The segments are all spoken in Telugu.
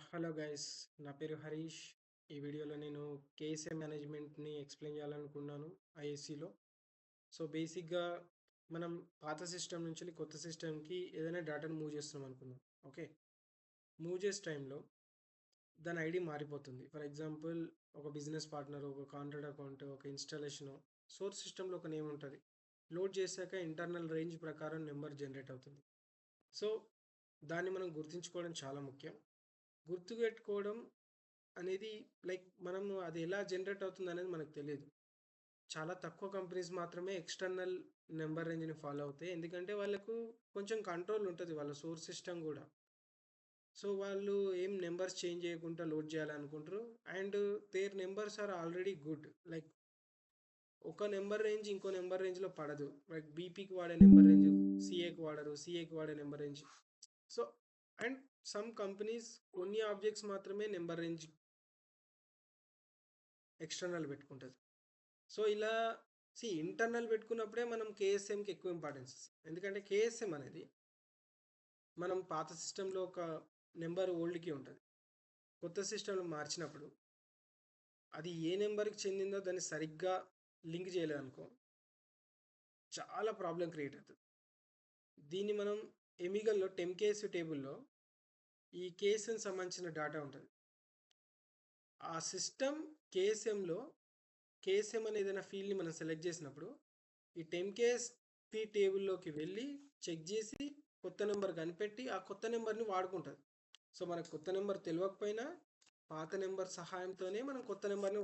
హలో గైస్, నా పేరు హరీష్. ఈ వీడియోలో నేను కేఎస్ఎం మేనేజ్మెంట్ని ఎక్స్ప్లెయిన్ చేయాలనుకున్నాను ఐఏసీలో. సో బేసిక్గా మనం పాత సిస్టమ్ నుంచి కొత్త సిస్టమ్కి ఏదైనా డేటాను మూవ్ చేస్తున్నాం అనుకుందాం. ఓకే, మూవ్ చేసే టైంలో దాని ఐడి మారిపోతుంది. ఫర్ ఎగ్జాంపుల్, ఒక బిజినెస్ పార్ట్నర్, ఒక కాంట్రాక్ట్ అకౌంట్, ఒక ఇన్స్టాలేషన్, సోర్స్ సిస్టంలో ఒక నేమ్ ఉంటుంది. లోడ్ చేశాక ఇంటర్నల్ రేంజ్ ప్రకారం నెంబర్ జనరేట్ అవుతుంది. సో దాన్ని మనం గుర్తుంచుకోవడం చాలా ముఖ్యం. గుర్తుపెట్టుకోవడం అనేది మనం అది ఎలా జనరేట్ అవుతుంది అనేది మనకు తెలియదు. చాలా తక్కువ కంపెనీస్ మాత్రమే ఎక్స్టర్నల్ నెంబర్ రేంజ్ని ఫాలో అవుతాయి, ఎందుకంటే వాళ్ళకు కొంచెం కంట్రోల్ ఉంటుంది వాళ్ళ సోర్స్ సిస్టమ్ కూడా. సో వాళ్ళు ఏం నెంబర్స్ చేంజ్ చేయకుండా లోడ్ చేయాలనుకుంటారు. And their numbers are already good. ఒక నెంబర్ రేంజ్ ఇంకో నెంబర్ రేంజ్లో పడదు. బీపీకి వాడే నెంబర్ రేంజ్ సిఏకి వాడరు, సిఏకి వాడే number range. So and some companies కొన్ని ఆబ్జెక్ట్స్ మాత్రమే నెంబర్ రేంజ్ ఎక్స్టర్నల్ పెట్టుకుంటుంది. సో ఇలా ఇంటర్నల్ పెట్టుకున్నప్పుడే మనం కేఎస్ఎంకి ఎక్కువ ఇంపార్టెన్స్ ఇస్తాం. ఎందుకంటే కేఎస్ఎం అనేది మనం పాత సిస్టంలో ఒక నెంబర్ ఓల్డ్కి ఉంటుంది. కొత్త సిస్టంలో మార్చినప్పుడు అది ఏ నెంబర్కి చెందిందో దాన్ని సరిగ్గా లింక్ చేయలేదనుకో, చాలా ప్రాబ్లం క్రియేట్ అవుతుంది. దీన్ని మనం ఎమిగల్లో టెమ్కేఎస్ టేబుల్లో ఈ కేఎస్ఎం సంబంధించిన డేటా ఉంటుంది. ఆ సిస్టమ్ కేఎస్ఎంలో కేఎస్ఎం అనే ఏదైనా ఫీల్డ్ని మనం సెలెక్ట్ చేసినప్పుడు ఈ 10K టేబుల్లోకి వెళ్ళి చెక్ చేసి కొత్త నెంబర్ కనిపెట్టి ఆ కొత్త నెంబర్ని వాడుకుంటుంది. సో మనకు కొత్త నెంబర్ తెలియకపోయినా పాత నెంబర్ సహాయంతోనే మనం కొత్త నెంబర్ని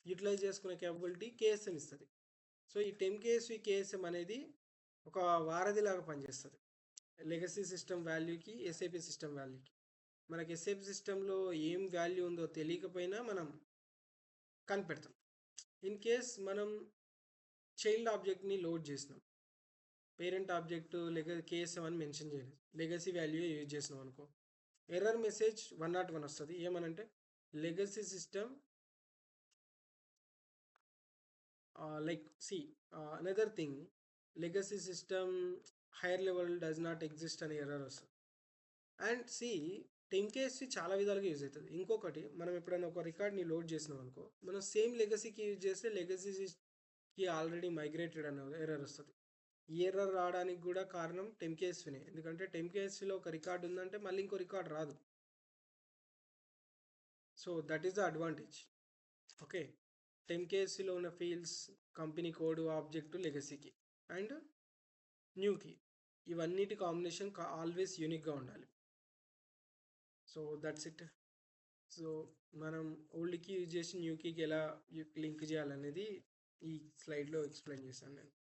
యూటిలైజ్ చేసుకునే కేపబిలిటీ కేఎస్ఎం ఇస్తుంది. సో ఈ 10K కేఎస్ఎం అనేది ఒక వారధిలాగా పనిచేస్తుంది లెగసీ సిస్టమ్ వాల్యూకి, ఎస్ఏపి సిస్టమ్ వాల్యూకి. మనకి ఎస్ఏపి సిస్టంలో ఏం వాల్యూ ఉందో తెలియకపోయినా మనం కనిపెడతాం. ఇన్ కేస్ మనం చైల్డ్ ఆబ్జెక్ట్ని లోడ్ చేసినాం, పేరెంట్ ఆబ్జెక్ట్ కేఎస్ఎం అని మెన్షన్ చేయలేదు, లెగసీ వాల్యూ యూజ్ చేసినాం అనుకో, ఎర్రర్ మెసేజ్ 101 వస్తుంది. ఏమనంటే legacy system another thing, legacy system higher level does not exist అనే ఎర్రర్ వస్తుంది. అండ్ 10K చాలా విధాలుగా యూజ్ అవుతుంది. ఇంకొకటి, మనం ఎప్పుడైనా ఒక రికార్డ్ని లోడ్ చేసినాం అనుకో, మనం సేమ్ లెగసీకి యూజ్ చేస్తే లెగసీకి ఆల్రెడీ మైగ్రేటెడ్ అనే ఎర్రర్ వస్తుంది. ఈ ఎర్రర్ రావడానికి కూడా కారణం 10K. ఎందుకంటే 10K ఒక రికార్డ్ ఉందంటే మళ్ళీ ఇంకో రికార్డ్ రాదు. So that is the advantage. Okay, 10K ఉన్న ఫీల్డ్స్, కంపెనీ కోడ్, ఆబ్జెక్ట్, లెగసీకి అండ్ న్యూకి, ఇవన్నిటి కాంబినేషన్ ఆల్వేస్ యూనిక్గా ఉండాలి. So that's it. సో మనం ఓల్డ్కి యూజ్ చేసి న్యూకీకి ఎలా లింక్ చేయాలనేది ఈ స్లైడ్లో ఎక్స్ప్లెయిన్ చేశాను నేను.